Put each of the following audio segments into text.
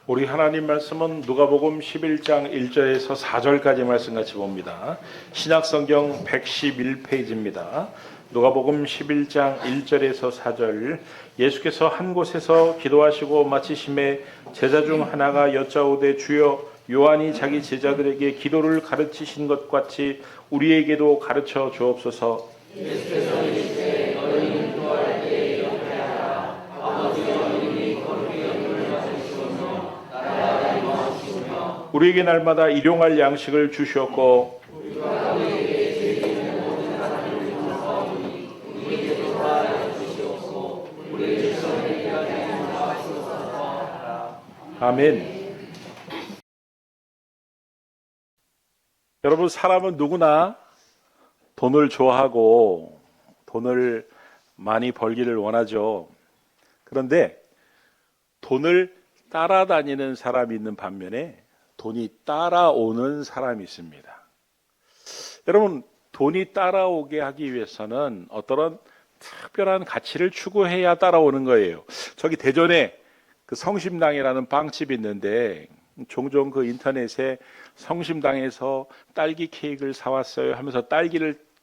우리 하나님 말씀은 누가복음 11장 1절에서 4절까지 말씀 같이 봅니다. 신약성경 111페이지입니다. 누가복음 11장 1절에서 4절. 예수께서 한 곳에서 기도하시고 마치심에 제자 중 하나가 여짜오되 주여 요한이 자기 제자들에게 기도를 가르치신 것 같이 우리에게도 가르쳐 주옵소서. 예수께서 이르시되 너희는 기도할 때 이렇게 하라. 아버지여 이름이 거룩히 여김을 받으시오며 나라가 임하시오며 우리에게 날마다 일용할 양식을 주시옵고 우리가 우리에게 죄 짓는 모든 사람을 용서하오니 우리에게도 도와여 주시옵고 우리를 시험에 들게 하지 마시옵소서. 아멘. 여러분, 사람은 누구나 돈을 좋아하고 돈을 많이 벌기를 원하죠. 그런데 돈을 따라다니는 사람이 있는 반면에 돈이 따라오는 사람이 있습니다. 여러분, 돈이 따라오게 하기 위해서는 어떤 특별한 가치를 추구해야 따라오는 거예요. 저기 대전에 그 성심당이라는 빵집이 있는데 종종 그 인터넷에 성심당에서 딸기 케이크를 사왔어요 하면서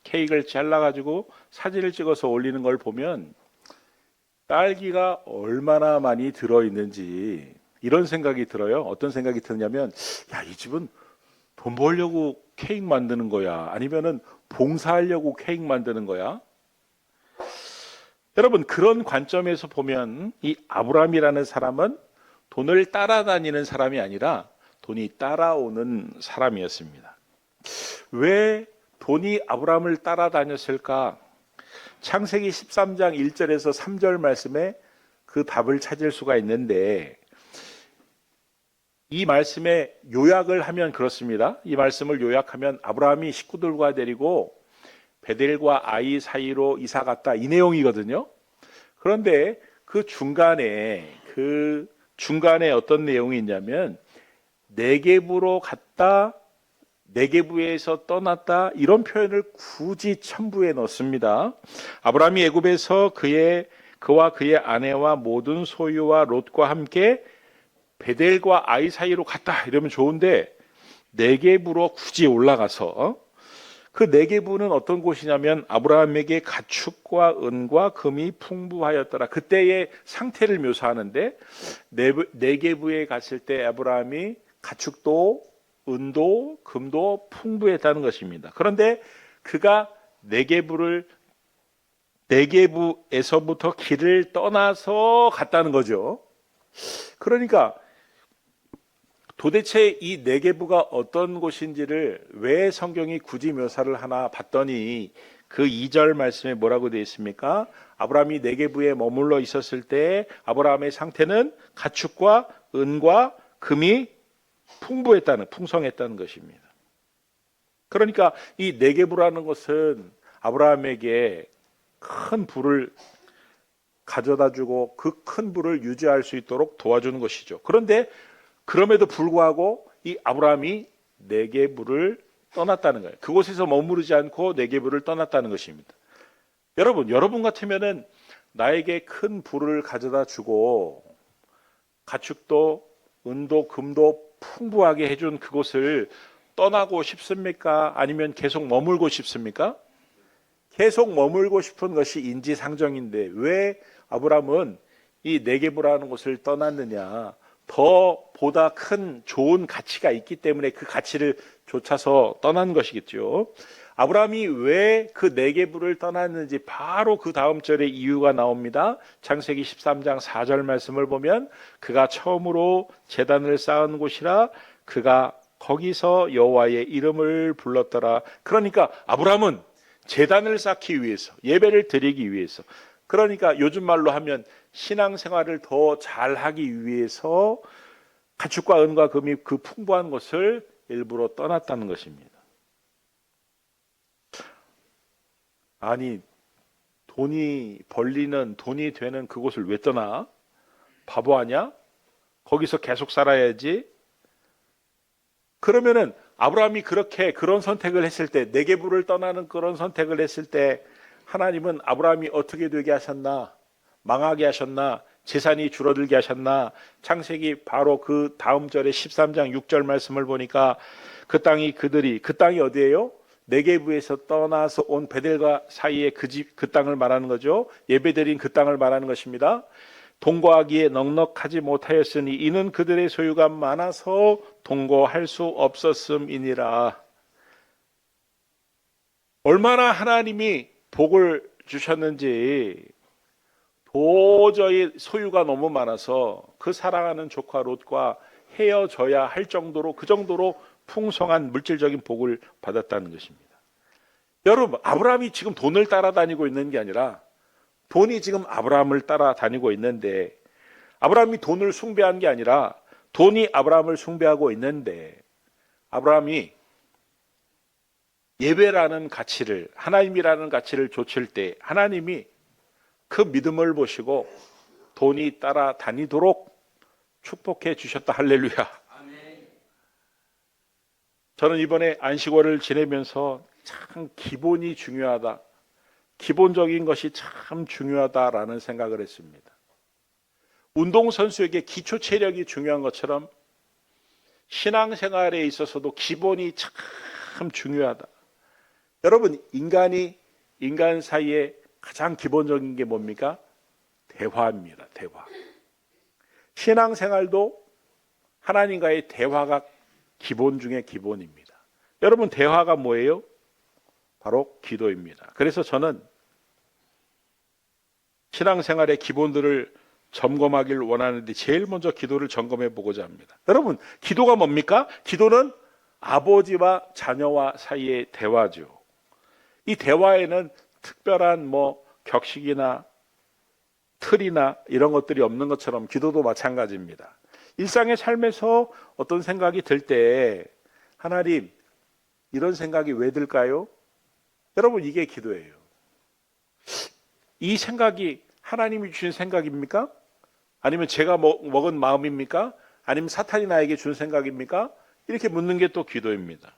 케이크를 잘라가지고 사진을 찍어서 올리는 걸 보면 딸기가 얼마나 많이 들어있는지 이런 생각이 들어요. 어떤 생각이 드냐면, 야, 이 집은 돈 벌려고 케이크 만드는 거야? 아니면은 봉사하려고 케이크 만드는 거야? 여러분, 그런 관점에서 보면 이 아브라함이라는 사람은 돈을 따라다니는 사람이 아니라 돈이 따라오는 사람이었습니다. 왜 돈이 아브라함을 따라다녔을까? 창세기 13장 1절에서 3절 말씀에 그 답을 찾을 수가 있는데, 이 말씀의 요약을 하면 그렇습니다. 이 말씀을 요약하면 아브라함이 식구들과 데리고 베델과 아이 사이로 이사 갔다, 이 내용이거든요. 그런데 그 중간에 어떤 내용이 있냐면 네게부로 갔다, 네게부에서 떠났다, 이런 표현을 굳이 첨부해 넣습니다. 아브라함이 애굽에서 그와 그의 아내와 모든 소유와 롯과 함께 베델과 아이 사이로 갔다 이러면 좋은데 네게부로 굳이 올라가서, 그 네게부는 어떤 곳이냐면 아브라함에게 가축과 은과 금이 풍부하였더라, 그때의 상태를 묘사하는데, 네게부에 갔을 때 아브라함이 가축도 은도 금도 풍부했다는 것입니다. 그런데 그가 네게부에서부터 길을 떠나서 갔다는 거죠. 그러니까 도대체 이 네게부가 어떤 곳인지를 왜 성경이 굳이 묘사를 하나 봤더니 그 2절 말씀에 뭐라고 되어 있습니까? 아브라함이 네게부에 머물러 있었을 때 아브라함의 상태는 가축과 은과 금이 풍성했다는 것입니다. 그러니까 이 네게부라는 것은 아브라함에게 큰 부를 가져다 주고 그 큰 부를 유지할 수 있도록 도와주는 것이죠. 그런데 그럼에도 불구하고 이 아브라함이 네게부를 떠났다는 거예요. 그곳에서 머무르지 않고 네게부를 떠났다는 것입니다. 여러분 같으면은 나에게 큰 부를 가져다 주고 가축도 은도 금도 풍부하게 해준 그곳을 떠나고 싶습니까? 아니면 계속 머물고 싶습니까? 계속 머물고 싶은 것이 인지상정인데 왜 아브라함은 이 네게부라는 곳을 떠났느냐? 보다 큰 좋은 가치가 있기 때문에 그 가치를 좇아서 떠난 것이겠죠. 아브라함이 왜 그 네게부를 떠났는지 바로 그 다음 절에 이유가 나옵니다. 창세기 13장 4절 말씀을 보면 그가 처음으로 제단을 쌓은 곳이라 그가 거기서 여호와의 이름을 불렀더라. 그러니까 아브라함은 제단을 쌓기 위해서, 예배를 드리기 위해서, 그러니까 요즘 말로 하면 신앙생활을 더 잘하기 위해서 가축과 은과 금이 그 풍부한 것을 일부러 떠났다는 것입니다. 아니, 돈이 되는 그곳을 왜 떠나? 바보 아니야? 거기서 계속 살아야지. 그러면은 아브라함이 그런 선택을 했을 때, 네게부를 떠나는 그런 선택을 했을 때 하나님은 아브라함이 어떻게 되게 하셨나? 망하게 하셨나? 재산이 줄어들게 하셨나? 창세기 바로 그 다음 절에 13장 6절 말씀을 보니까 그 땅이 어디예요? 네게부에서 떠나서 온 베델과 사이에 그 땅을 말하는 거죠. 예배드린 그 땅을 말하는 것입니다. 동거하기에 넉넉하지 못하였으니 이는 그들의 소유가 많아서 동거할 수 없었음이니라. 얼마나 하나님이 복을 주셨는지, 도저히 소유가 너무 많아서 그 사랑하는 조카 롯과 헤어져야 할 정도로, 그 정도로 풍성한 물질적인 복을 받았다는 것입니다. 여러분, 아브라함이 지금 돈을 따라다니고 있는 게 아니라 돈이 지금 아브라함을 따라다니고 있는데, 아브라함이 돈을 숭배한 게 아니라 돈이 아브라함을 숭배하고 있는데, 아브라함이 예배라는 가치를, 하나님이라는 가치를 좇을 때 하나님이 그 믿음을 보시고 돈이 따라다니도록 축복해 주셨다. 할렐루야. 저는 이번에 안식월을 지내면서 참 기본이 중요하다, 기본적인 것이 참 중요하다라는 생각을 했습니다. 운동선수에게 기초 체력이 중요한 것처럼 신앙생활에 있어서도 기본이 참 중요하다. 여러분, 인간 사이에 가장 기본적인 게 뭡니까? 대화입니다. 대화. 신앙생활도 하나님과의 대화가 기본 중에 기본입니다. 여러분, 대화가 뭐예요? 바로 기도입니다. 그래서 저는 신앙생활의 기본들을 점검하기를 원하는데 제일 먼저 기도를 점검해 보고자 합니다. 여러분, 기도가 뭡니까? 기도는 아버지와 자녀와 사이의 대화죠. 이 대화에는 특별한 격식이나 틀이나 이런 것들이 없는 것처럼 기도도 마찬가지입니다. 일상의 삶에서 어떤 생각이 들 때 하나님, 이런 생각이 왜 들까요? 여러분, 이게 기도예요. 이 생각이 하나님이 주신 생각입니까? 아니면 제가 먹은 마음입니까? 아니면 사탄이 나에게 준 생각입니까? 이렇게 묻는 게 또 기도입니다.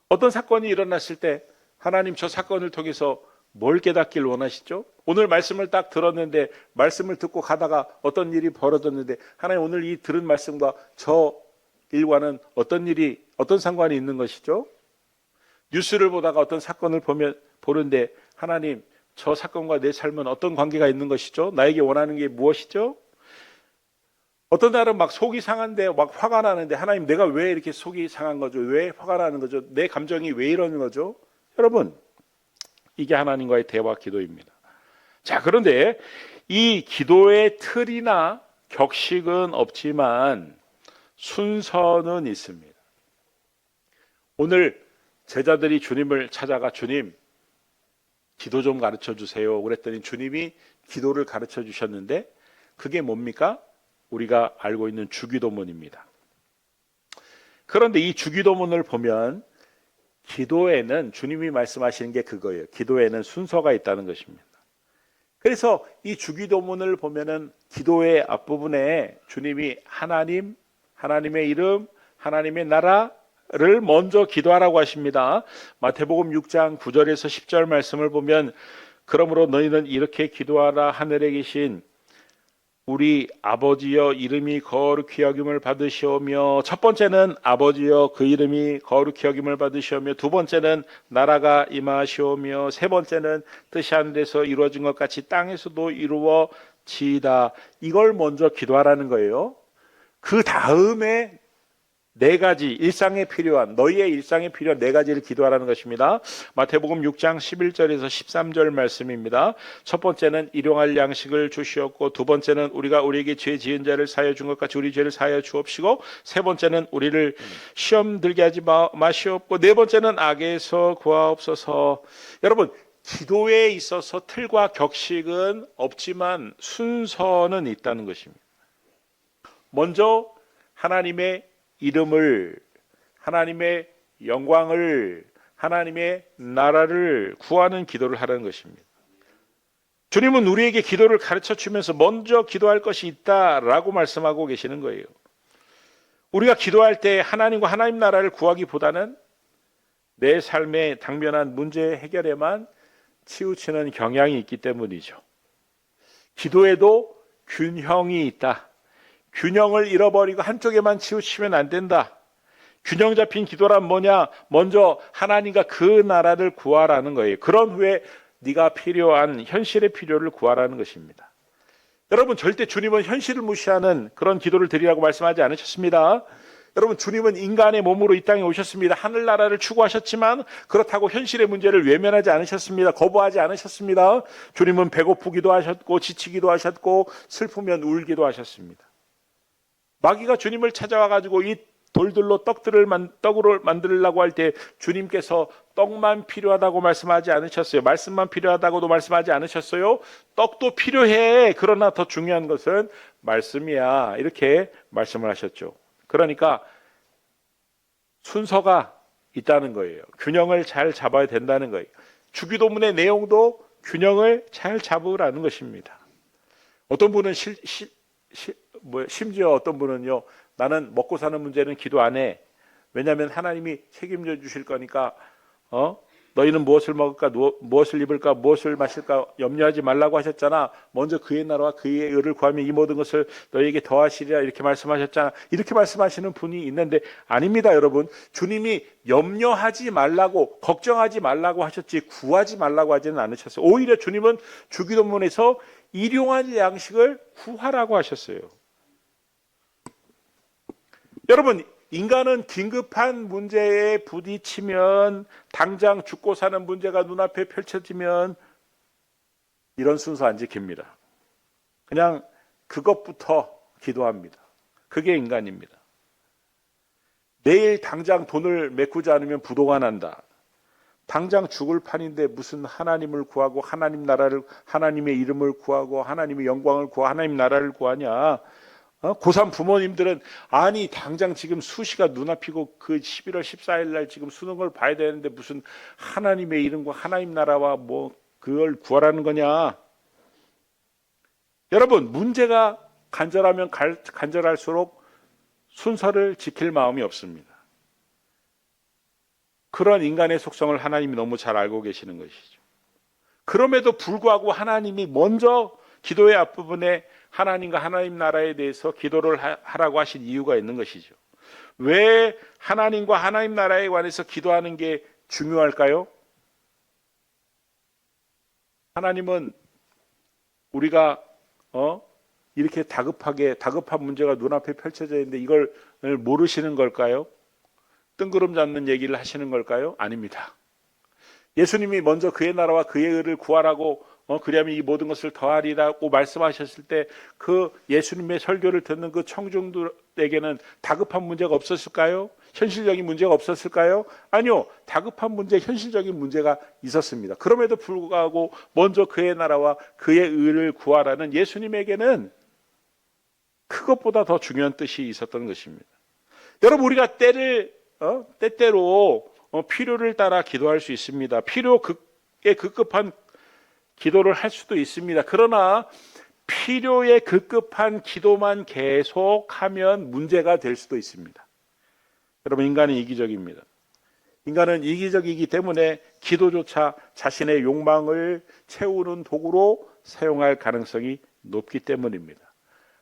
어떤 사건이 일어났을 때 하나님, 저 사건을 통해서 뭘 깨닫길 원하시죠? 오늘 말씀을 딱 들었는데, 말씀을 듣고 가다가 어떤 일이 벌어졌는데, 하나님, 오늘 이 들은 말씀과 저 일과는 어떤 상관이 있는 것이죠? 뉴스를 보다가 어떤 사건을 보는데, 하나님, 저 사건과 내 삶은 어떤 관계가 있는 것이죠? 나에게 원하는 게 무엇이죠? 어떤 날은 막 속이 상한데, 막 화가 나는데, 하나님, 내가 왜 이렇게 속이 상한 거죠? 왜 화가 나는 거죠? 내 감정이 왜 이러는 거죠? 여러분, 이게 하나님과의 대화 기도입니다. 자, 그런데 이 기도의 틀이나 격식은 없지만 순서는 있습니다. 오늘 제자들이 주님을 찾아가, 주님, 기도 좀 가르쳐 주세요 그랬더니 주님이 기도를 가르쳐 주셨는데, 그게 뭡니까? 우리가 알고 있는 주기도문입니다. 그런데 이 주기도문을 보면 기도에는, 주님이 말씀하시는 게 그거예요. 기도에는 순서가 있다는 것입니다. 그래서 이 주기도문을 보면은 기도의 앞부분에 주님이 하나님, 하나님의 이름, 하나님의 나라를 먼저 기도하라고 하십니다. 마태복음 6장 9절에서 10절 말씀을 보면, 그러므로 너희는 이렇게 기도하라. 하늘에 계신 우리 아버지여, 이름이 거룩히 여김을 받으시오며, 첫 번째는 아버지여, 그 이름이 거룩히 여김을 받으시오며, 두 번째는 나라가 임하시오며, 세 번째는 뜻이 하늘에서 이루어진 것 같이 땅에서도 이루어지이다. 이걸 먼저 기도하라는 거예요. 그 다음에 네 가지, 너희의 일상에 필요한 네 가지를 기도하라는 것입니다. 마태복음 6장 11절에서 13절 말씀입니다. 첫 번째는 일용할 양식을 주시옵고, 두 번째는 우리가 우리에게 죄 지은 자를 사하여 준 것 같이 우리 죄를 사하여 주옵시고, 세 번째는 우리를 시험 들게 하지 마시옵고, 네 번째는 악에서 구하옵소서. 여러분, 기도에 있어서 틀과 격식은 없지만 순서는 있다는 것입니다. 먼저 하나님의 이름을, 하나님의 영광을, 하나님의 나라를 구하는 기도를 하라는 것입니다. 주님은 우리에게 기도를 가르쳐 주면서 먼저 기도할 것이 있다라고 말씀하고 계시는 거예요. 우리가 기도할 때 하나님과 하나님 나라를 구하기보다는 내 삶의 당면한 문제 해결에만 치우치는 경향이 있기 때문이죠. 기도에도 균형이 있다. 균형을 잃어버리고 한쪽에만 치우치면 안 된다. 균형 잡힌 기도란 뭐냐? 먼저 하나님과 그 나라를 구하라는 거예요. 그런 후에 네가 필요한 현실의 필요를 구하라는 것입니다. 여러분, 절대 주님은 현실을 무시하는 그런 기도를 드리라고 말씀하지 않으셨습니다. 여러분, 주님은 인간의 몸으로 이 땅에 오셨습니다. 하늘나라를 추구하셨지만 그렇다고 현실의 문제를 외면하지 않으셨습니다. 거부하지 않으셨습니다. 주님은 배고프기도 하셨고 지치기도 하셨고 슬프면 울기도 하셨습니다. 마귀가 주님을 찾아와 가지고 이 돌들로 떡으로 만들려고 할 때 주님께서 떡만 필요하다고 말씀하지 않으셨어요. 말씀만 필요하다고도 말씀하지 않으셨어요. 떡도 필요해. 그러나 더 중요한 것은 말씀이야. 이렇게 말씀을 하셨죠. 그러니까 순서가 있다는 거예요. 균형을 잘 잡아야 된다는 거예요. 주기도문의 내용도 균형을 잘 잡으라는 것입니다. 어떤 분은 심지어 어떤 분은요, 나는 먹고 사는 문제는 기도 안 해. 왜냐하면 하나님이 책임져 주실 거니까 너희는 무엇을 먹을까, 무엇을 입을까, 무엇을 마실까 염려하지 말라고 하셨잖아. 먼저 그의 나라와 그의 의를 구하면 이 모든 것을 너희에게 더하시리라 이렇게 말씀하셨잖아. 이렇게 말씀하시는 분이 있는데 아닙니다, 여러분. 주님이 염려하지 말라고, 걱정하지 말라고 하셨지 구하지 말라고 하지는 않으셨어요. 오히려 주님은 주기도문에서 일용할 양식을 구하라고 하셨어요. 여러분, 인간은 긴급한 문제에 부딪히면, 당장 죽고 사는 문제가 눈앞에 펼쳐지면 이런 순서 안 지킵니다. 그냥 그것부터 기도합니다. 그게 인간입니다. 내일 당장 돈을 메꾸지 않으면 부도가 난다. 당장 죽을 판인데 무슨 하나님을 구하고 하나님 나라를, 하나님의 이름을 구하고 하나님의 영광을 구하고 하나님 나라를 구하냐? 고3 부모님들은 아니 당장 지금 수시가 눈앞이고 그 11월 14일 날 지금 수능을 봐야 되는데 무슨 하나님의 이름과 하나님 나라와 뭐 그걸 구하라는 거냐? 여러분, 문제가 간절하면 간절할수록 순서를 지킬 마음이 없습니다. 그런 인간의 속성을 하나님이 너무 잘 알고 계시는 것이죠. 그럼에도 불구하고 하나님이 먼저 기도의 앞부분에 하나님과 하나님 나라에 대해서 기도를 하라고 하신 이유가 있는 것이죠. 왜 하나님과 하나님 나라에 관해서 기도하는 게 중요할까요? 하나님은 우리가 이렇게 다급한 문제가 눈앞에 펼쳐져 있는데 이걸 모르시는 걸까요? 뜬구름 잡는 얘기를 하시는 걸까요? 아닙니다. 예수님이 먼저 그의 나라와 그의 의를 구하라고 그리하면 이 모든 것을 더하리라고 말씀하셨을 때 그 예수님의 설교를 듣는 그 청중들에게는 다급한 문제가 없었을까요? 현실적인 문제가 없었을까요? 아니요. 다급한 문제, 현실적인 문제가 있었습니다. 그럼에도 불구하고 먼저 그의 나라와 그의 의를 구하라는 예수님에게는 그것보다 더 중요한 뜻이 있었던 것입니다. 여러분, 우리가 때때로 필요를 따라 기도할 수 있습니다. 필요에 급급한 기도를 할 수도 있습니다. 그러나 필요에 급급한 기도만 계속하면 문제가 될 수도 있습니다. 여러분, 인간은 이기적입니다. 인간은 이기적이기 때문에 기도조차 자신의 욕망을 채우는 도구로 사용할 가능성이 높기 때문입니다.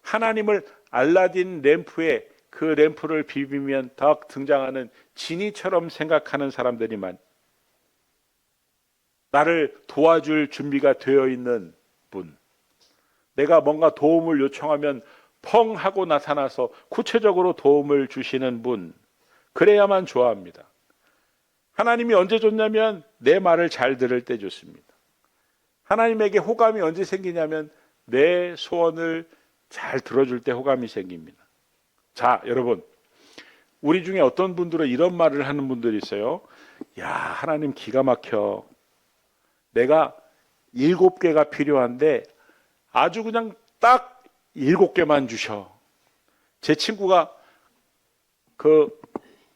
하나님을 알라딘 램프에 그 램프를 비비면 더 등장하는 지니처럼 생각하는 사람들이만, 나를 도와줄 준비가 되어 있는 분, 내가 뭔가 도움을 요청하면 펑 하고 나타나서 구체적으로 도움을 주시는 분, 그래야만 좋아합니다. 하나님이 언제 좋냐면 내 말을 잘 들을 때 좋습니다. 하나님에게 호감이 언제 생기냐면 내 소원을 잘 들어줄 때 호감이 생깁니다. 자, 여러분, 우리 중에 어떤 분들은 이런 말을 하는 분들이 있어요. 야, 하나님 기가 막혀. 내가 7개가 필요한데 아주 그냥 딱 7개만 주셔. 제 친구가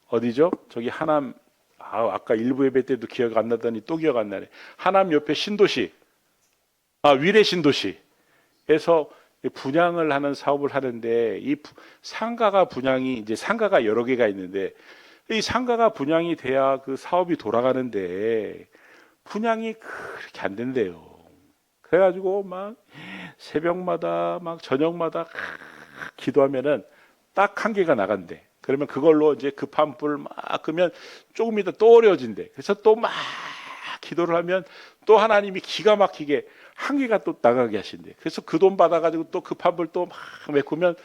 어디죠? 저기 하남, 아까 일부 예배 때도 기억 안 나더니 또 기억 안 나네. 하남 옆에 신도시, 위례 신도시에서 분양을 하는 사업을 하는데, 이 상가가 분양이, 이제 상가가 여러 개가 있는데 이 상가가 분양이 돼야 그 사업이 돌아가는데 분양이 그렇게 안 된대요. 그래가지고 막 새벽마다 막 저녁마다 기도하면은 딱 한 개가 나간대. 그러면 그걸로 이제 급한 불 막 끄면 조금 이따 또 어려워진대. 그래서 또 막 기도를 하면 또 하나님이 기가 막히게 한 개가 또 나가게 하신대. 그래서 그 돈 받아가지고 또 급한 불 또 막 메꾸면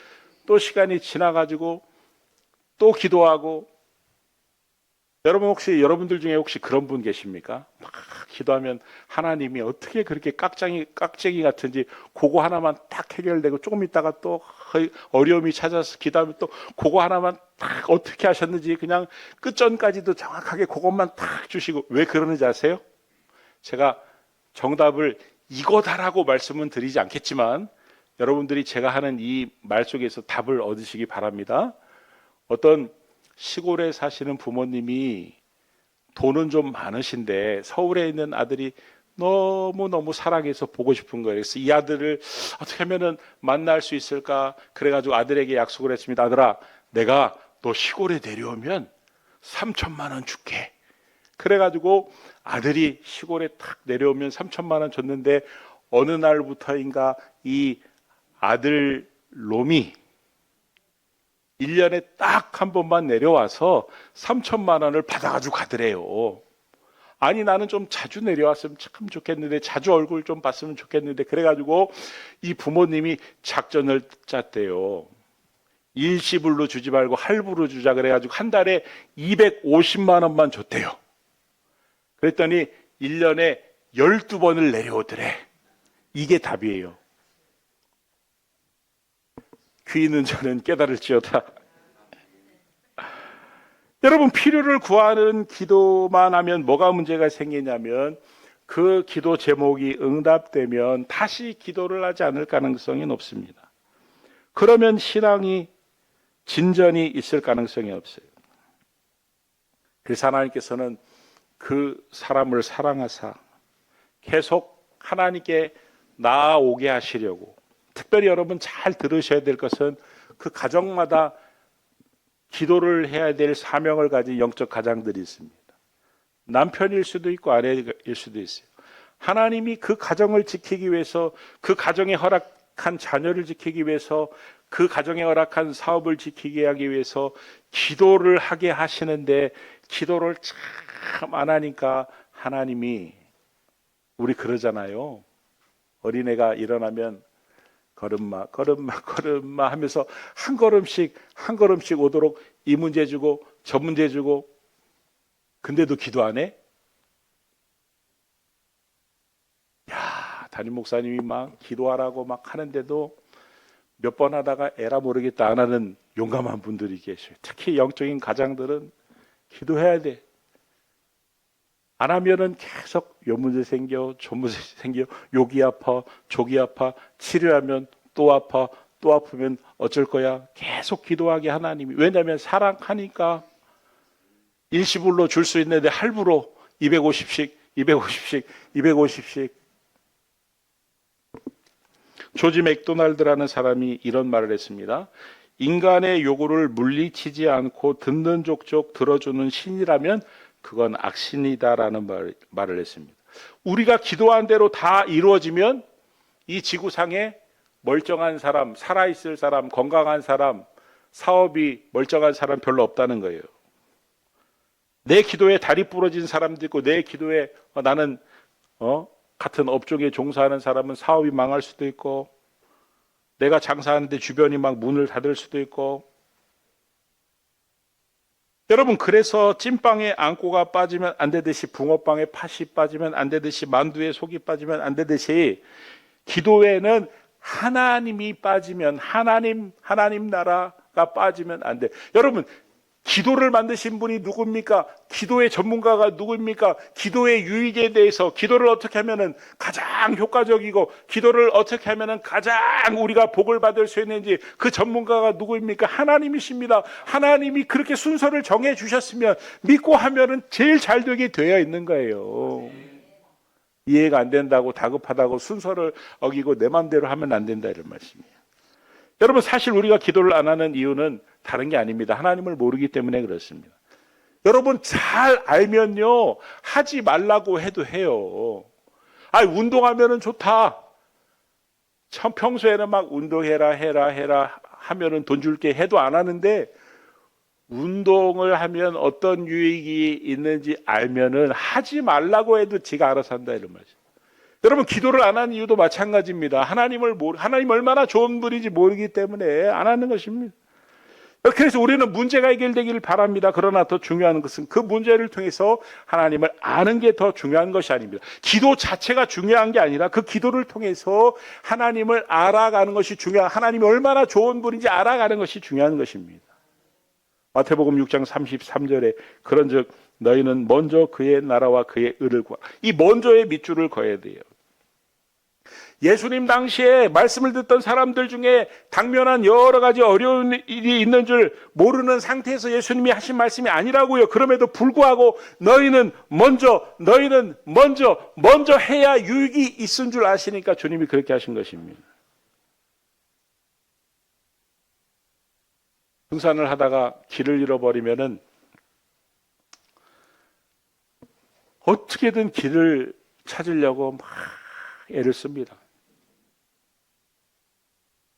또 시간이 지나가지고 또 기도하고. 여러분 혹시 여러분들 중에 혹시 그런 분 계십니까? 막 기도하면 하나님이 어떻게 그렇게 깍쟁이 같은지 그거 하나만 딱 해결되고 조금 있다가 또 어려움이 찾아서 기도하면 또 그거 하나만 딱 어떻게 하셨는지 그냥 끝전까지도 정확하게 그것만 딱 주시고. 왜 그러는지 아세요? 제가 정답을 이거다라고 말씀은 드리지 않겠지만 여러분들이 제가 하는 이 말 속에서 답을 얻으시기 바랍니다. 어떤 시골에 사시는 부모님이 돈은 좀 많으신데 서울에 있는 아들이 너무너무 사랑해서 보고 싶은 거예요. 그래서 이 아들을 어떻게 하면은 만날 수 있을까? 그래가지고 아들에게 약속을 했습니다. 아들아, 내가 너 시골에 내려오면 3천만 원 줄게. 그래가지고 아들이 시골에 탁 내려오면 3천만 원 줬는데 어느 날부터인가 이 아들 놈이 1년에 딱 한 번만 내려와서 3천만 원을 받아가지고 가더래요. 아니 나는 좀 자주 내려왔으면 참 좋겠는데 자주 얼굴 좀 봤으면 좋겠는데 그래가지고 이 부모님이 작전을 짰대요. 일시불로 주지 말고 할부로 주자 그래가지고 한 달에 250만 원만 줬대요. 그랬더니 1년에 12번을 내려오더래. 이게 답이에요. 귀 있는 자는 깨달을지어다. 여러분 필요를 구하는 기도만 하면 뭐가 문제가 생기냐면 그 기도 제목이 응답되면 다시 기도를 하지 않을 가능성이 높습니다. 그러면 신앙이 진전이 있을 가능성이 없어요. 그래서 하나님께서는 그 사람을 사랑하사 계속 하나님께 나아오게 하시려고. 특별히 여러분 잘 들으셔야 될 것은 그 가정마다 기도를 해야 될 사명을 가진 영적 가장들이 있습니다. 남편일 수도 있고 아내일 수도 있어요. 하나님이 그 가정을 지키기 위해서, 그 가정에 허락한 자녀를 지키기 위해서, 그 가정에 허락한 사업을 지키게 하기 위해서 기도를 하게 하시는데 기도를 참 안 하니까 하나님이, 우리 그러잖아요. 어린애가 일어나면 걸음마 걸음마 걸음마 하면서 한 걸음씩 오도록 이 문제 주고 저 문제 주고. 근데도 기도 안 해? 야, 담임 목사님이 막 기도하라고 막 하는데도 몇 번 하다가 에라 모르겠다 안 하는 용감한 분들이 계셔요. 특히 영적인 가장들은 기도해야 돼. 안 하면은 계속 요 문제 생겨, 저 문제 생겨, 여기 아파, 저기 아파, 치료하면 또 아파, 또 아프면 어쩔 거야. 계속 기도하게 하나님이. 왜냐하면 사랑하니까. 일시불로 줄 수 있는데 할부로 250씩, 250씩, 250씩. 조지 맥도날드라는 사람이 이런 말을 했습니다. 인간의 요구를 물리치지 않고 듣는 족족 들어주는 신이라면 그건 악신이다라는 말을 했습니다. 우리가 기도한 대로 다 이루어지면 이 지구상에 멀쩡한 사람, 살아있을 사람, 건강한 사람, 사업이 멀쩡한 사람 별로 없다는 거예요. 내 기도에 다리 부러진 사람도 있고, 내 기도에 나는 같은 업종에 종사하는 사람은 사업이 망할 수도 있고, 내가 장사하는데 주변이 막 문을 닫을 수도 있고. 여러분, 그래서 찐빵에 앙꼬가 빠지면 안 되듯이, 붕어빵에 팥이 빠지면 안 되듯이, 만두에 속이 빠지면 안 되듯이, 기도에는 하나님이 빠지면, 하나님 나라가 빠지면 안 돼. 여러분, 기도를 만드신 분이 누굽니까? 기도의 전문가가 누구입니까? 기도의 유익에 대해서, 기도를 어떻게 하면은 가장 효과적이고, 기도를 어떻게 하면은 가장 우리가 복을 받을 수 있는지 그 전문가가 누구입니까? 하나님이십니다. 하나님이 그렇게 순서를 정해 주셨으면 믿고 하면은 제일 잘 되게 되어 있는 거예요. 이해가 안 된다고, 다급하다고 순서를 어기고 내 마음대로 하면 안 된다 이런 말씀이에요. 여러분, 사실 우리가 기도를 안 하는 이유는 다른 게 아닙니다. 하나님을 모르기 때문에 그렇습니다. 여러분 잘 알면요, 하지 말라고 해도 해요. 운동하면은 좋다. 참 평소에는 막 운동해라 하면은 돈 줄게 해도 안 하는데, 운동을 하면 어떤 유익이 있는지 알면은 하지 말라고 해도 지가 알아서 한다 이런 말이죠. 여러분, 기도를 안 하는 이유도 마찬가지입니다. 하나님 얼마나 좋은 분인지 모르기 때문에 안 하는 것입니다. 그래서 우리는 문제가 해결되기를 바랍니다. 그러나 더 중요한 것은 그 문제를 통해서 하나님을 아는 게 더 중요한 것이 아닙니다. 기도 자체가 중요한 게 아니라 그 기도를 통해서 하나님을 알아가는 것이 하나님이 얼마나 좋은 분인지 알아가는 것이 중요한 것입니다. 마태복음 6장 33절에 그런즉 너희는 먼저 그의 나라와 그의 의를 구하라. 이 먼저의 밑줄을 그어야 돼요. 예수님 당시에 말씀을 듣던 사람들 중에 당면한 여러 가지 어려운 일이 있는 줄 모르는 상태에서 예수님이 하신 말씀이 아니라고요. 그럼에도 불구하고 너희는 먼저 해야 유익이 있은 줄 아시니까 주님이 그렇게 하신 것입니다. 등산을 하다가 길을 잃어버리면은 어떻게든 길을 찾으려고 막 애를 씁니다.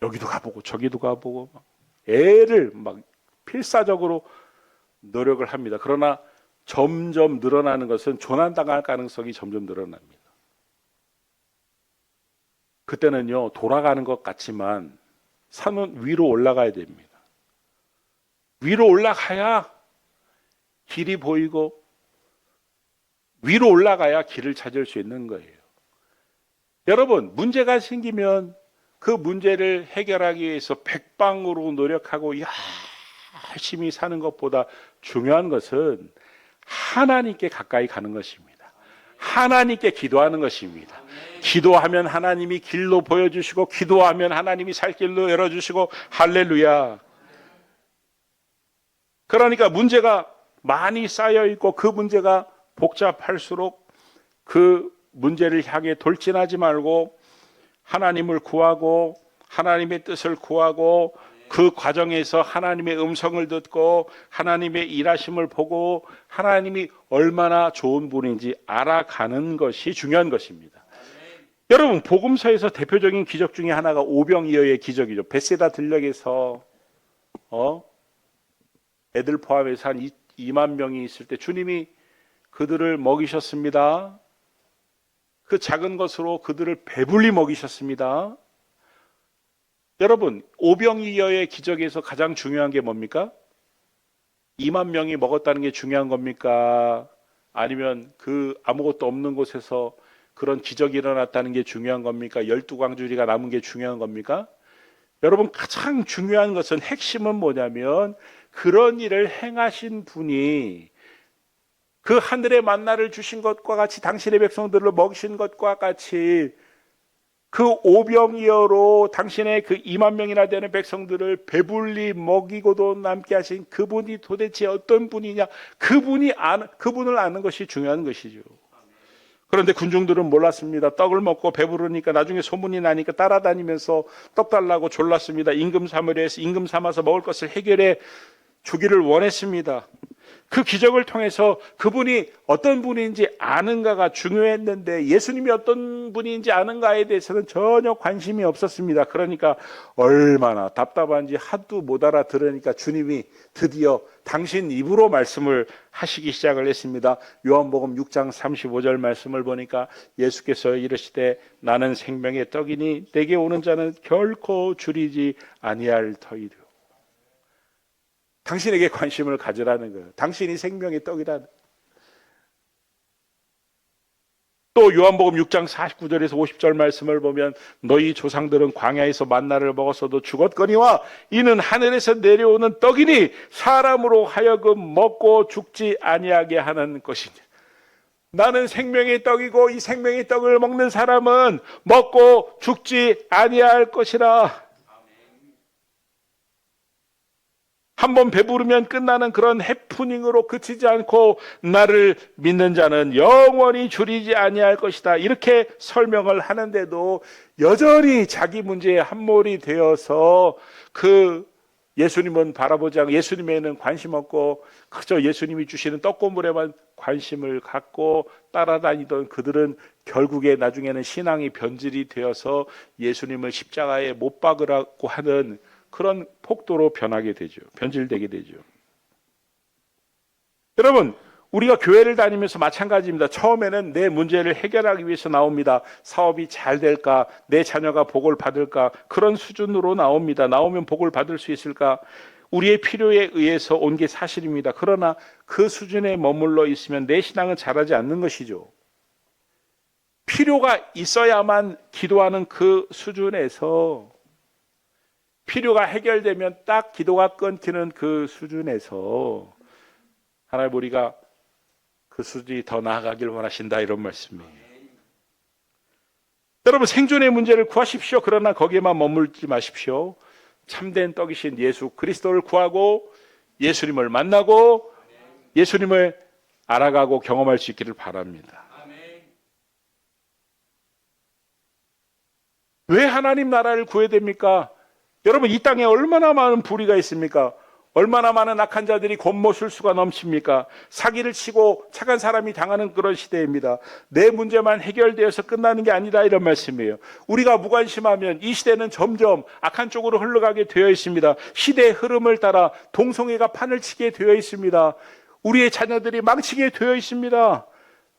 여기도 가보고 저기도 가보고 애를 막 필사적으로 노력을 합니다. 그러나 점점 늘어나는 것은 조난당할 가능성이 점점 늘어납니다. 그때는요, 돌아가는 것 같지만 산은 위로 올라가야 됩니다. 위로 올라가야 길이 보이고 위로 올라가야 길을 찾을 수 있는 거예요. 여러분, 문제가 생기면 그 문제를 해결하기 위해서 백방으로 노력하고 열심히 사는 것보다 중요한 것은 하나님께 가까이 가는 것입니다. 하나님께 기도하는 것입니다. 기도하면 하나님이 길로 보여주시고, 기도하면 하나님이 살 길로 열어주시고, 할렐루야. 그러니까 문제가 많이 쌓여있고 그 문제가 복잡할수록 그 문제를 향해 돌진하지 말고 하나님을 구하고 하나님의 뜻을 구하고 그 과정에서 하나님의 음성을 듣고 하나님의 일하심을 보고 하나님이 얼마나 좋은 분인지 알아가는 것이 중요한 것입니다. 여러분, 복음서에서 대표적인 기적 중에 하나가 오병이어의 기적이죠. 벳세다 들녘에서 애들 포함해서 한 2만 명이 있을 때 주님이 그들을 먹이셨습니다. 그 작은 것으로 그들을 배불리 먹이셨습니다. 여러분, 오병이어의 기적에서 가장 중요한 게 뭡니까? 2만 명이 먹었다는 게 중요한 겁니까? 아니면 그 아무것도 없는 곳에서 그런 기적이 일어났다는 게 중요한 겁니까? 12광주리가 남은 게 중요한 겁니까? 여러분, 가장 중요한 것은, 핵심은 뭐냐면 그런 일을 행하신 분이 그 하늘의 만나를 주신 것과 같이 당신의 백성들을 먹이신 것과 같이 그 오병이어로 당신의 그 2만 명이나 되는 백성들을 배불리 먹이고도 남게 하신 그분이 도대체 어떤 분이냐, 그분을 아는 것이 중요한 것이죠. 그런데 군중들은 몰랐습니다. 떡을 먹고 배부르니까 나중에 소문이 나니까 따라다니면서 떡 달라고 졸랐습니다. 임금 사무엘에서 임금 삼아서 먹을 것을 해결해 주기를 원했습니다. 그 기적을 통해서 그분이 어떤 분인지 아는가가 중요했는데 예수님이 어떤 분인지 아는가에 대해서는 전혀 관심이 없었습니다. 그러니까 얼마나 답답한지 하도 못 알아들으니까 주님이 드디어 당신 입으로 말씀을 하시기 시작을 했습니다. 요한복음 6장 35절 말씀을 보니까 예수께서 이르시되 나는 생명의 떡이니 내게 오는 자는 결코 줄이지 아니할 터이요. 당신에게 관심을 가지라는 거예요. 당신이 생명의 떡이라는. 또 요한복음 6장 49절에서 50절 말씀을 보면 너희 조상들은 광야에서 만나를 먹었어도 죽었거니와 이는 하늘에서 내려오는 떡이니 사람으로 하여금 먹고 죽지 아니하게 하는 것이니. 나는 생명의 떡이고 이 생명의 떡을 먹는 사람은 먹고 죽지 아니할 것이라. 한번 배부르면 끝나는 그런 해프닝으로 그치지 않고 나를 믿는 자는 영원히 줄이지 아니할 것이다. 이렇게 설명을 하는데도 여전히 자기 문제에 함몰이 되어서 그 예수님은 바라보지 않고 예수님에는 관심 없고 그저 예수님이 주시는 떡고물에만 관심을 갖고 따라다니던 그들은 결국에 나중에는 신앙이 변질이 되어서 예수님을 십자가에 못 박으라고 하는 그런 폭도로 변하게 되죠. 변질되게 되죠. 여러분, 우리가 교회를 다니면서 마찬가지입니다. 처음에는 내 문제를 해결하기 위해서 나옵니다. 사업이 잘 될까? 내 자녀가 복을 받을까? 그런 수준으로 나옵니다. 나오면 복을 받을 수 있을까? 우리의 필요에 의해서 온 게 사실입니다. 그러나 그 수준에 머물러 있으면 내 신앙은 자라지 않는 것이죠. 필요가 있어야만 기도하는 그 수준에서, 필요가 해결되면 딱 기도가 끊기는 그 수준에서 하나님 우리가 그 수준이 더 나아가길 원하신다, 이런 말씀이에요. 여러분, 생존의 문제를 구하십시오. 그러나 거기에만 머물지 마십시오. 참된 떡이신 예수 그리스도를 구하고 예수님을 만나고 예수님을 알아가고 경험할 수 있기를 바랍니다. 왜 하나님 나라를 구해야 됩니까? 여러분, 이 땅에 얼마나 많은 불의가 있습니까? 얼마나 많은 악한 자들이 곤모술수가 넘칩니까? 사기를 치고 착한 사람이 당하는 그런 시대입니다. 내 문제만 해결되어서 끝나는 게 아니다, 이런 말씀이에요. 우리가 무관심하면 이 시대는 점점 악한 쪽으로 흘러가게 되어 있습니다. 시대의 흐름을 따라 동성애가 판을 치게 되어 있습니다. 우리의 자녀들이 망치게 되어 있습니다.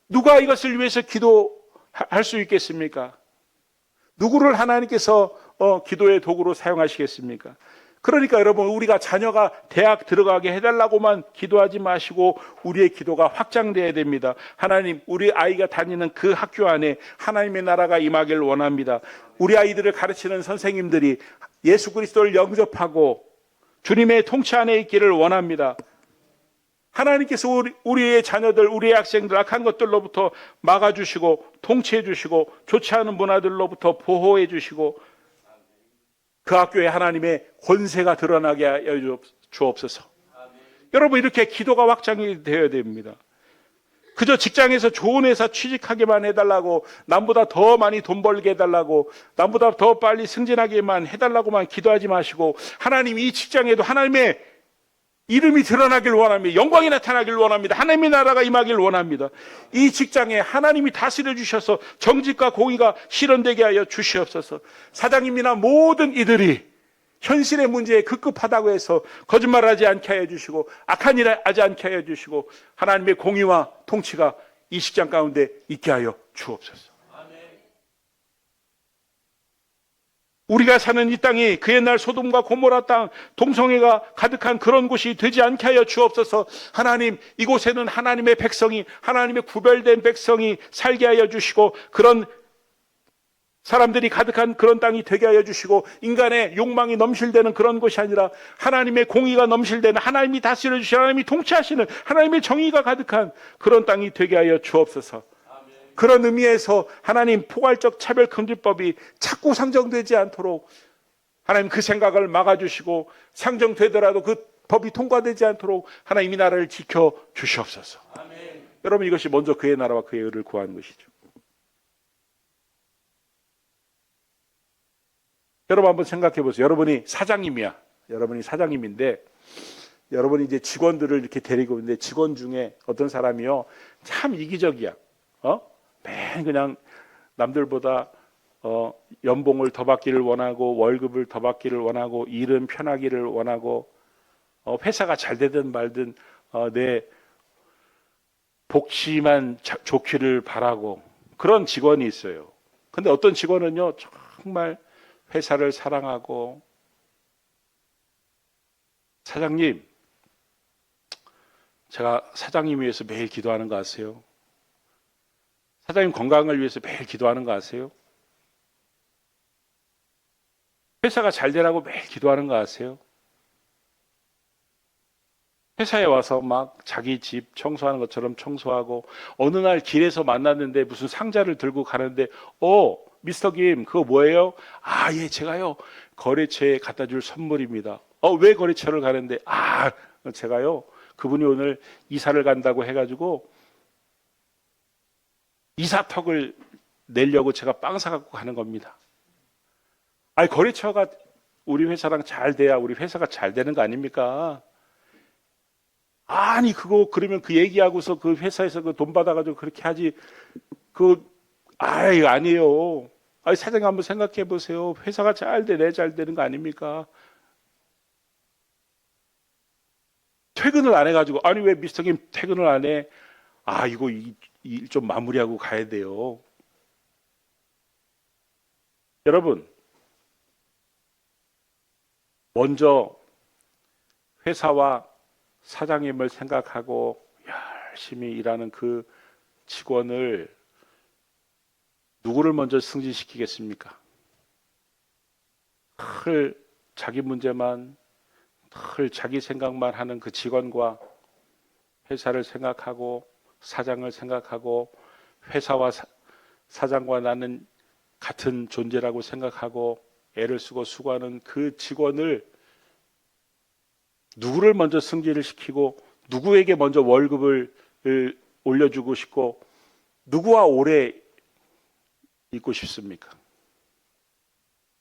누가 이것을 위해서 기도할 수 있겠습니까? 누구를 하나님께서 기도의 도구로 사용하시겠습니까? 그러니까 여러분, 우리가 자녀가 대학 들어가게 해달라고만 기도하지 마시고 우리의 기도가 확장돼야 됩니다. 하나님, 우리 아이가 다니는 그 학교 안에 하나님의 나라가 임하기를 원합니다. 우리 아이들을 가르치는 선생님들이 예수 그리스도를 영접하고 주님의 통치 안에 있기를 원합니다. 하나님께서 우리의 자녀들, 우리의 학생들 악한 것들로부터 막아주시고 통치해 주시고 좋지 않은 문화들로부터 보호해 주시고 그 학교에 하나님의 권세가 드러나게 하여 주옵소서. 여러분, 이렇게 기도가 확장이 되어야 됩니다. 그저 직장에서 좋은 회사 취직하게만 해달라고, 남보다 더 많이 돈 벌게 해달라고, 남보다 더 빨리 승진하게만 해달라고만 기도하지 마시고, 하나님 이 직장에도 하나님의 이름이 드러나길 원합니다. 영광이 나타나길 원합니다. 하나님의 나라가 임하길 원합니다. 이 직장에 하나님이 다스려 주셔서 정직과 공의가 실현되게 하여 주시옵소서. 사장님이나 모든 이들이 현실의 문제에 급급하다고 해서 거짓말하지 않게 하여 주시고 악한 일 하지 않게 하여 주시고 하나님의 공의와 통치가 이 직장 가운데 있게 하여 주옵소서. 우리가 사는 이 땅이 그 옛날 소돔과 고모라 땅, 동성애가 가득한 그런 곳이 되지 않게 하여 주옵소서. 하나님, 이곳에는 하나님의 백성이, 하나님의 구별된 백성이 살게 하여 주시고 그런 사람들이 가득한 그런 땅이 되게 하여 주시고 인간의 욕망이 넘실대는 그런 곳이 아니라 하나님의 공의가 넘실대는, 하나님이 다스려 주시는, 하나님이 통치하시는 하나님의 정의가 가득한 그런 땅이 되게 하여 주옵소서. 그런 의미에서 하나님, 포괄적 차별금지법이 자꾸 상정되지 않도록 하나님 그 생각을 막아주시고 상정되더라도 그 법이 통과되지 않도록 하나님 이 나라를 지켜주시옵소서. 여러분, 이것이 먼저 그의 나라와 그의 의를 구하는 것이죠. 여러분 한번 생각해 보세요. 여러분이 사장님이야. 여러분이 사장님인데 여러분이 이제 직원들을 이렇게 데리고 있는데 직원 중에 어떤 사람이요, 참 이기적이야. 맨 그냥 남들보다 연봉을 더 받기를 원하고 월급을 더 받기를 원하고 일은 편하기를 원하고 회사가 잘 되든 말든 내 복지만 좋기를 바라고 그런 직원이 있어요. 근데 어떤 직원은요, 정말 회사를 사랑하고, 사장님, 제가 사장님 위해서 매일 기도하는 거 아세요? 사장님 건강을 위해서 매일 기도하는 거 아세요? 회사가 잘 되라고 매일 기도하는 거 아세요? 회사에 와서 막 자기 집 청소하는 것처럼 청소하고, 어느 날 길에서 만났는데 무슨 상자를 들고 가는데 미스터 김, 그거 뭐예요? 예, 제가요 거래처에 갖다 줄 선물입니다. 왜 거래처를 가는데? 제가요 그분이 오늘 이사를 간다고 해가지고 이사턱을 내려고 제가 빵 사갖고 가는 겁니다. 거래처가 우리 회사랑 잘 돼야 우리 회사가 잘 되는 거 아닙니까? 아니 그거 그러면 그 얘기하고서 그 회사에서 그 돈 받아가지고 그렇게 하지 아니에요. 아니 사장님 한번 생각해 보세요. 회사가 잘 돼, 내 잘 되는 거 아닙니까? 퇴근을 안 해가지고 아니 왜 미스터김 퇴근을 안 해? 이거 일 좀 마무리하고 가야 돼요. 여러분 먼저 회사와 사장님을 생각하고 열심히 일하는 그 직원을 누구를 먼저 승진시키겠습니까? 늘 자기 문제만 늘 자기 생각만 하는 그 직원과 회사를 생각하고 사장을 생각하고 회사와 사장과 나는 같은 존재라고 생각하고 애를 쓰고 수고하는 그 직원을 누구를 먼저 승진을 시키고 누구에게 먼저 월급을 올려주고 싶고 누구와 오래 있고 싶습니까?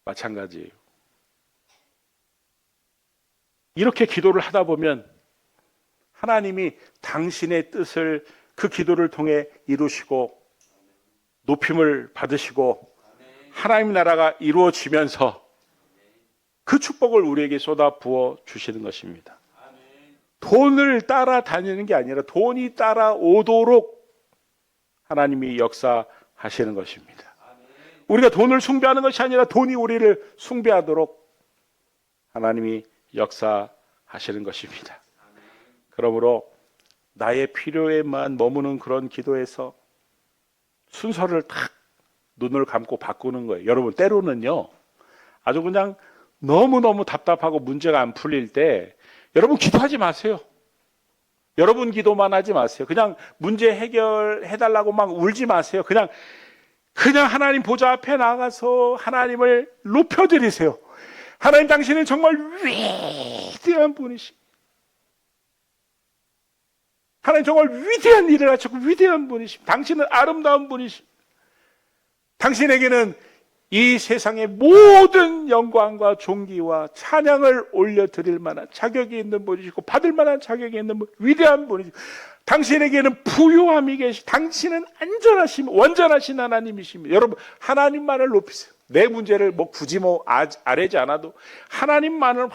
마찬가지예요. 이렇게 기도를 하다 보면 하나님이 당신의 뜻을 그 기도를 통해 이루시고 높임을 받으시고 하나님 나라가 이루어지면서 그 축복을 우리에게 쏟아 부어 주시는 것입니다. 돈을 따라다니는 게 아니라 돈이 따라오도록 하나님이 역사하시는 것입니다. 우리가 돈을 숭배하는 것이 아니라 돈이 우리를 숭배하도록 하나님이 역사하시는 것입니다. 그러므로 나의 필요에만 머무는 그런 기도에서 순서를 딱 눈을 감고 바꾸는 거예요. 여러분 때로는요 아주 그냥 너무너무 답답하고 문제가 안 풀릴 때 여러분 기도하지 마세요. 여러분 기도만 하지 마세요. 그냥 문제 해결해달라고 막 울지 마세요. 그냥 하나님 보좌 앞에 나가서 하나님을 높여드리세요. 하나님 당신은 정말 위대한 분이십니다. 하나님 정말 위대한 일을 하셨고 위대한 분이십니다. 당신은 아름다운 분이십니다. 당신에게는 이 세상의 모든 영광과 존귀와 찬양을 올려드릴 만한 자격이 있는 분이시고 받을 만한 자격이 있는 분, 위대한 분이시고 당신에게는 부유함이 계시고 당신은 안전하심, 원전하신 하나님이십니다. 여러분 하나님만을 높이세요. 내 문제를 굳이 아뢰지 않아도 하나님만을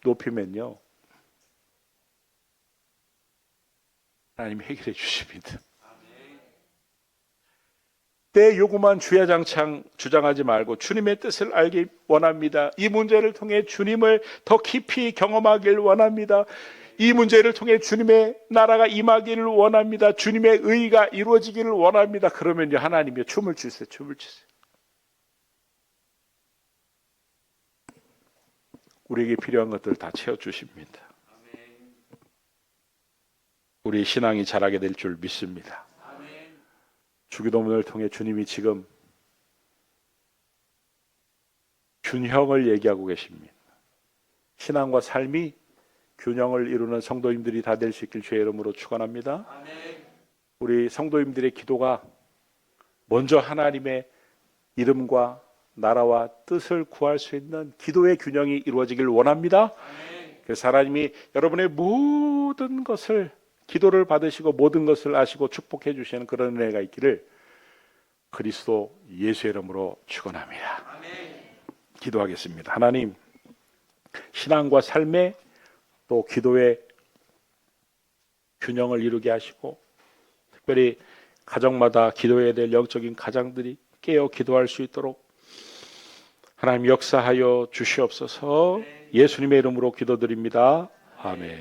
높이면요 하나님이 해결해 주십니다. 내 요구만 주야장창 주장하지 말고 주님의 뜻을 알기 원합니다. 이 문제를 통해 주님을 더 깊이 경험하길 원합니다. 이 문제를 통해 주님의 나라가 임하기를 원합니다. 주님의 의가 이루어지기를 원합니다. 그러면 하나님이 춤을 추세요. 춤을 추세요. 우리에게 필요한 것들을 다 채워주십니다. 우리 신앙이 자라게 될 줄 믿습니다. 주기도문을 통해 주님이 지금 균형을 얘기하고 계십니다. 신앙과 삶이 균형을 이루는 성도님들이 다 될 수 있길 주의 이름으로 축원합니다. 우리 성도님들의 기도가 먼저 하나님의 이름과 나라와 뜻을 구할 수 있는 기도의 균형이 이루어지길 원합니다. 그래서 하나님이 여러분의 모든 것을 기도를 받으시고 모든 것을 아시고 축복해 주시는 그런 은혜가 있기를 그리스도 예수의 이름으로 축원합니다. 기도하겠습니다. 하나님, 신앙과 삶의 또 기도의 균형을 이루게 하시고 특별히 가정마다 기도해야 될 영적인 가장들이 깨어 기도할 수 있도록 하나님 역사하여 주시옵소서. 예수님의 이름으로 기도드립니다. 아멘.